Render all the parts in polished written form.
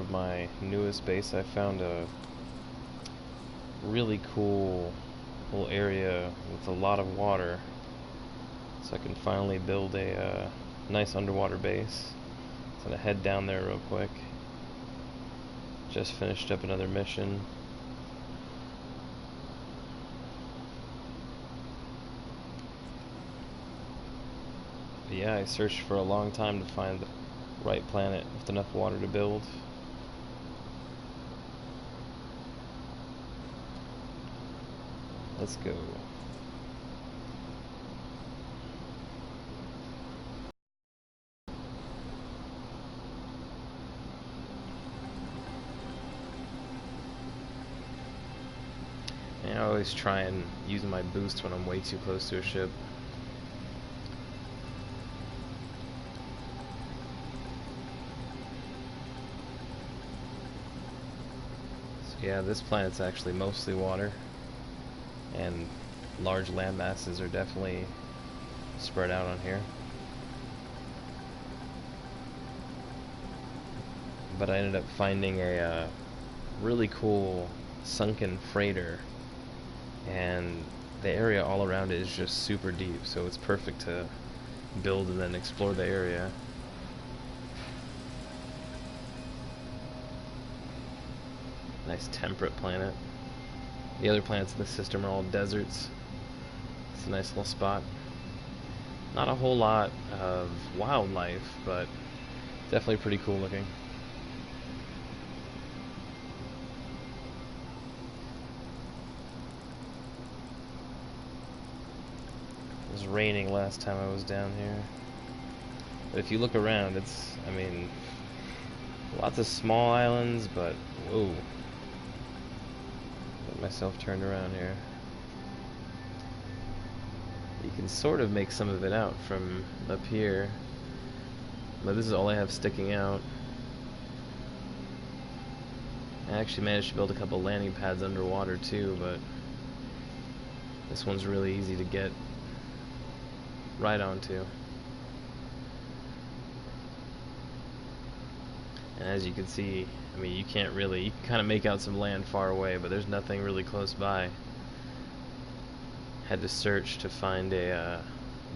of my newest base, I found a really cool little area with a lot of water, so I can finally build a nice underwater base. So I'm gonna head down there real quick. Just finished up another mission. But yeah, I searched for a long time to find the right planet with enough water to build. Let's go. And I always try and use my boost when I'm way too close to a ship. So yeah, this planet's actually mostly water, and large land masses are definitely spread out on here. But I ended up finding a really cool sunken freighter, and the area all around it is just super deep, so it's perfect to build and then explore the area. Nice temperate planet. The other planets in the system are all deserts. It's a nice little spot. Not a whole lot of wildlife, but definitely pretty cool looking. It was raining last time I was down here. But if you look around, it's, I mean, lots of small islands, but whoa. Get myself turned around here. You can sort of make some of it out from up here, but this is all I have sticking out. I actually managed to build a couple landing pads underwater too, but this one's really easy to get right onto. And as you can see, I mean, you can kind of make out some land far away, but there's nothing really close by. Had to search to find a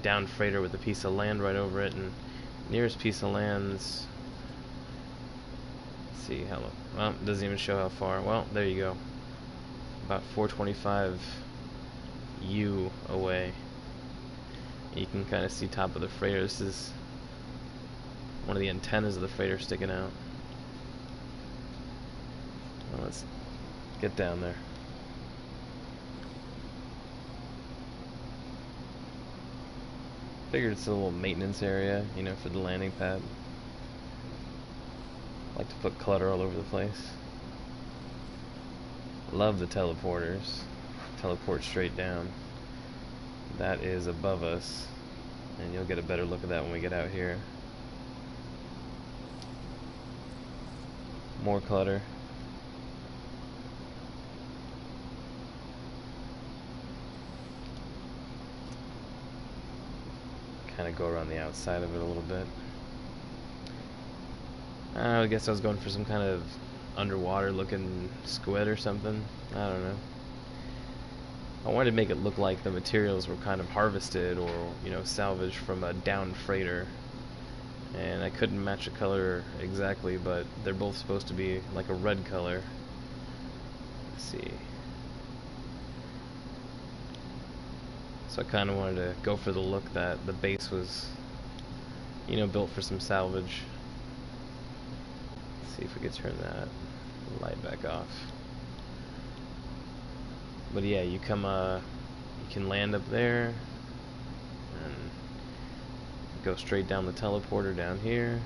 down freighter with a piece of land right over it, and nearest piece of land's, let's see how, well, it doesn't even show how far. Well, there you go, about 425 U away. You can kind of see top of the freighter. This is one of the antennas of the freighter sticking out. Well, let's get down there. Figured it's a little maintenance area, you know, for the landing pad. Like to put clutter all over the place. Love the teleporters. Teleport straight down. That is above us, and you'll get a better look at that when we get out here. More clutter. Kind of go around the outside of it a little bit. I guess I was going for some kind of underwater looking squid or something. I don't know. I wanted to make it look like the materials were kind of harvested or, you know, salvaged from a downed freighter. And I couldn't match the color exactly, but they're both supposed to be like a red color. Let's see. So I kind of wanted to go for the look that the base was, you know, built for some salvage. Let's see if we could turn that light back off. But yeah, you can land up there and go straight down the teleporter down here.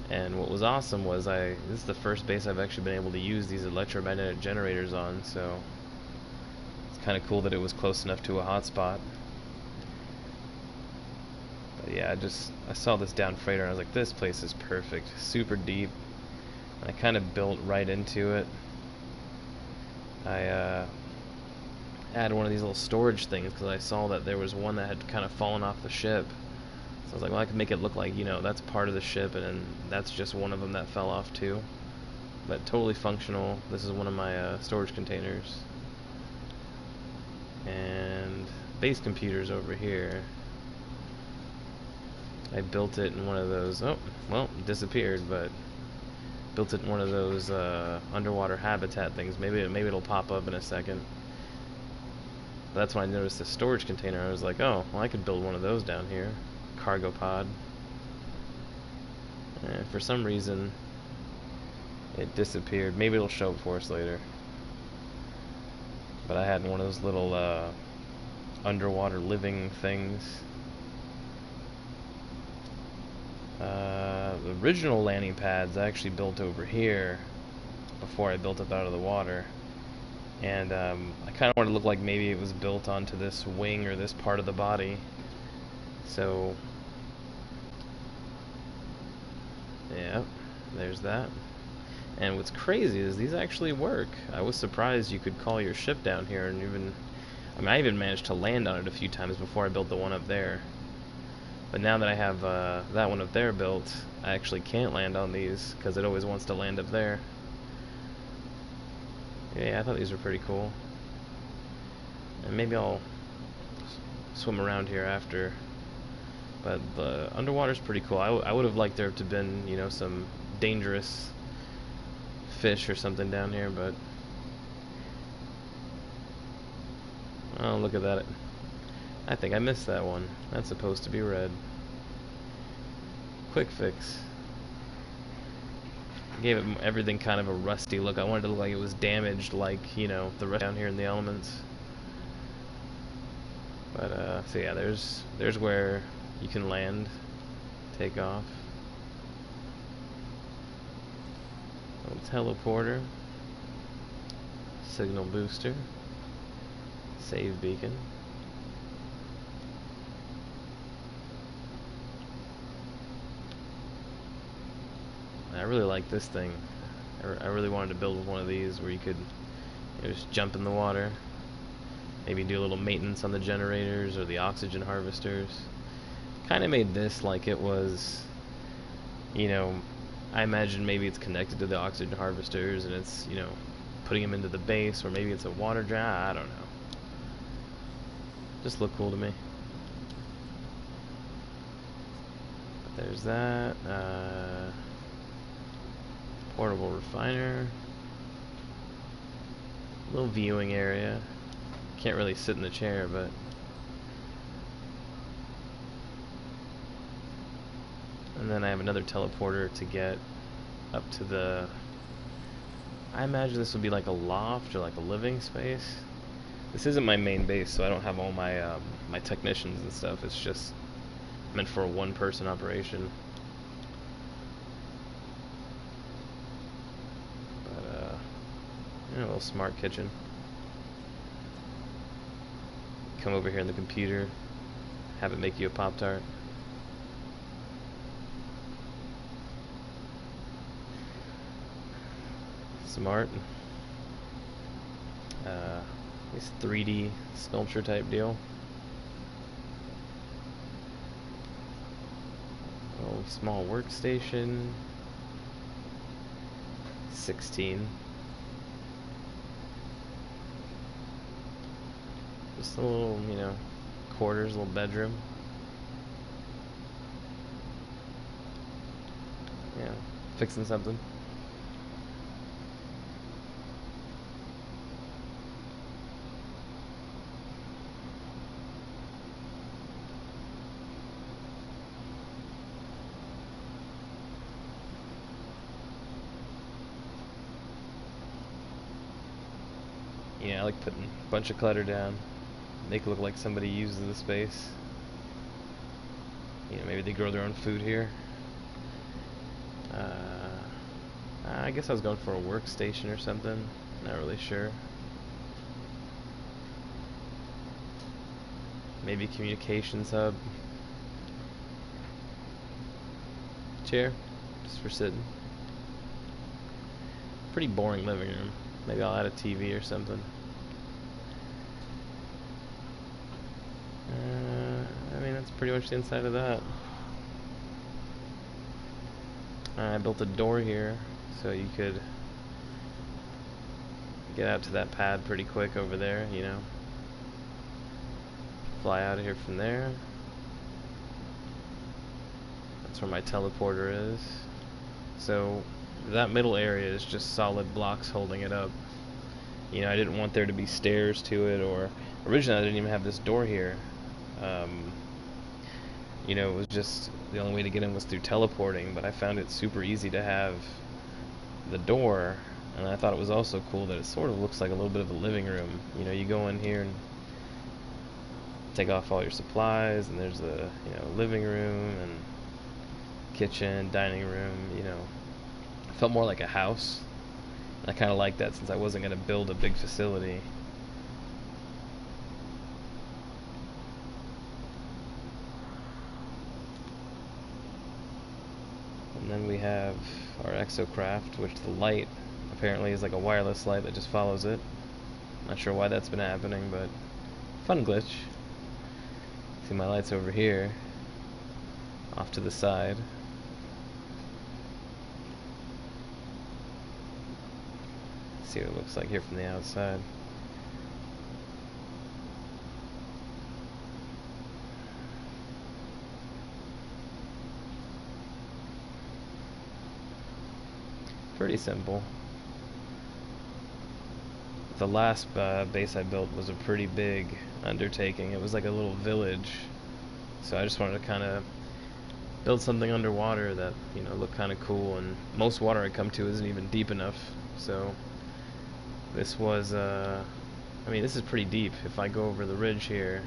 And what was awesome was this is the first base I've actually been able to use these electromagnetic generators on, so it's kind of cool that it was close enough to a hotspot. But yeah, I saw this down freighter and I was like, this place is perfect, super deep. And I kind of built right into it. I had one of these little storage things because I saw that there was one that had kind of fallen off the ship. So I was like, well, I could make it look like, you know, that's part of the ship, and then that's just one of them that fell off too. But totally functional. This is one of my storage containers. And base computer's over here. I built it in one of those, oh, well, disappeared, but built it in one of those underwater habitat things. Maybe it'll pop up in a second. But that's when I noticed the storage container. I was like, oh, well, I could build one of those down here. Cargo pod. And for some reason, it disappeared. Maybe it'll show up for us later. But I had one of those little underwater living things. The original landing pads I actually built over here before I built up out of the water. And I kind of wanted to look like maybe it was built onto this wing or this part of the body. So, yeah, there's that. And what's crazy is these actually work. I was surprised you could call your ship down here, and even, I mean, I even managed to land on it a few times before I built the one up there. But now that I have that one up there built, I actually can't land on these because it always wants to land up there. Yeah, I thought these were pretty cool. And maybe I'll swim around here after. But the underwater's pretty cool. I would have liked there to have been, you know, some dangerous fish or something down here, but oh, look at that. I think I missed that one. That's supposed to be red. Quick fix. Gave it everything kind of a rusty look. I wanted to look like it was damaged, like, you know, the rest down here in the elements. But so yeah, there's where you can land, take off. Little teleporter, signal booster, save beacon. I really like this thing. I really wanted to build one of these where you could, you know, just jump in the water, maybe do a little maintenance on the generators or the oxygen harvesters. Kind of made this like it was, you know, I imagine maybe it's connected to the oxygen harvesters and it's, you know, putting them into the base, or maybe it's a water jar. I don't know. Just look cool to me. But there's that. Portable refiner. Little viewing area. Can't really sit in the chair, but and then I have another teleporter to get up to the, I imagine this would be like a loft or like a living space. This isn't my main base, so I don't have all my my technicians and stuff. It's just meant for a one-person operation. A little smart kitchen. Come over here in the computer, have it make you a Pop-Tart. Smart. This 3D sculpture type deal. Oh, small workstation. 16. Just a little, you know, quarters, little bedroom. Yeah, fixing something. Yeah, I like putting a bunch of clutter down. Make it look like somebody uses the space. You know, maybe they grow their own food here. I guess I was going for a workstation or something. Not really sure. Maybe communications hub. Chair, just for sitting. Pretty boring living room. Maybe I'll add a TV or something. I mean, that's pretty much the inside of that. I built a door here so you could get out to that pad pretty quick over there, you know. Fly out of here from there. That's where my teleporter is. So that middle area is just solid blocks holding it up. You know, I didn't want there to be stairs to it, or originally I didn't even have this door here. You know, it was just the only way to get in was through teleporting, but I found it super easy to have the door, and I thought it was also cool that it sort of looks like a little bit of a living room. You know, you go in here and take off all your supplies, and there's the, you know, living room and kitchen, dining room, you know. It felt more like a house. I kind of like that since I wasn't going to build a big facility. And then we have our exocraft, which the light apparently is like a wireless light that just follows it. Not sure why that's been happening, but fun glitch. See my lights over here, off to the side. See what it looks like here from the outside. Pretty simple. The last base I built was a pretty big undertaking. It was like a little village, so I just wanted to kind of build something underwater that, you know, looked kind of cool. And most water I come to isn't even deep enough, so this was I mean, this is pretty deep. If I go over the ridge here,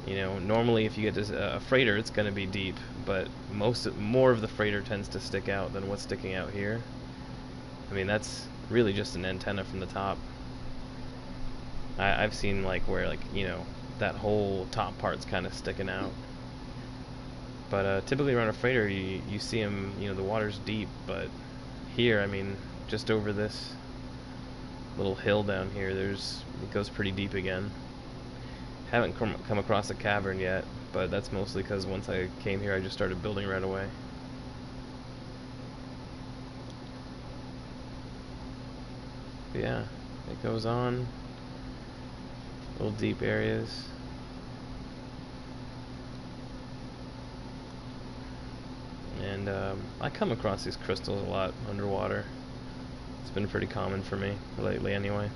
you know, normally if you get this, a freighter, it's going to be deep, but more of the freighter tends to stick out than what's sticking out here. I mean, that's really just an antenna from the top. I've seen like where, like, you know, that whole top part's kind of sticking out. But typically around a freighter, you see them, you know, the water's deep, but here, I mean, just over this little hill down here, it goes pretty deep again. Haven't come across a cavern yet, but that's mostly because once I came here I just started building right away. But yeah, it goes on. Little deep areas. And I come across these crystals a lot underwater. It's been pretty common for me lately anyway.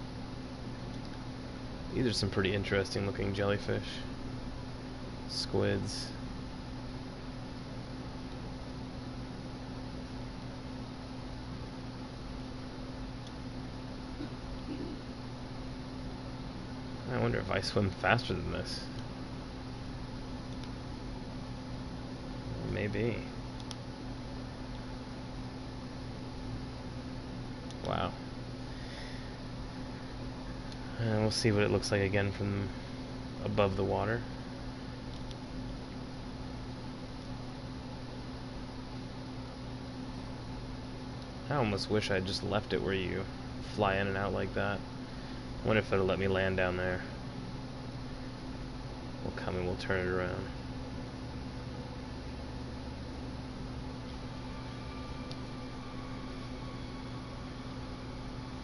These are some pretty interesting looking jellyfish. Squids. I wonder if I swim faster than this. Maybe. Wow. And we'll see what it looks like again from above the water. I almost wish I'd just left it where you fly in and out like that. I wonder if it'll let me land down there. We'll come and we'll turn it around.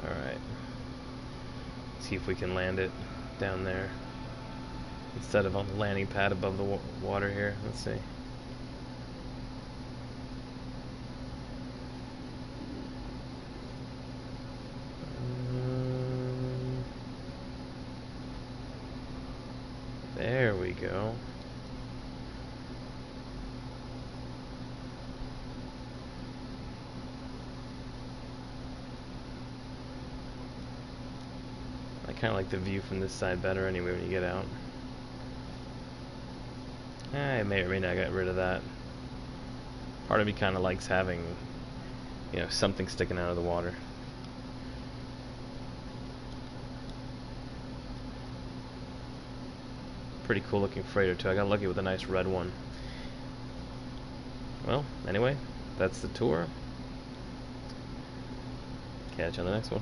Alright. See if we can land it down there instead of on the landing pad above the water here. Let's see. There we go. I kind of like the view from this side better anyway when you get out. I may or may not get rid of that. Part of me kind of likes having, you know, something sticking out of the water. Pretty cool looking freighter too. I got lucky with a nice red one. Well, anyway, that's the tour. Catch you on the next one.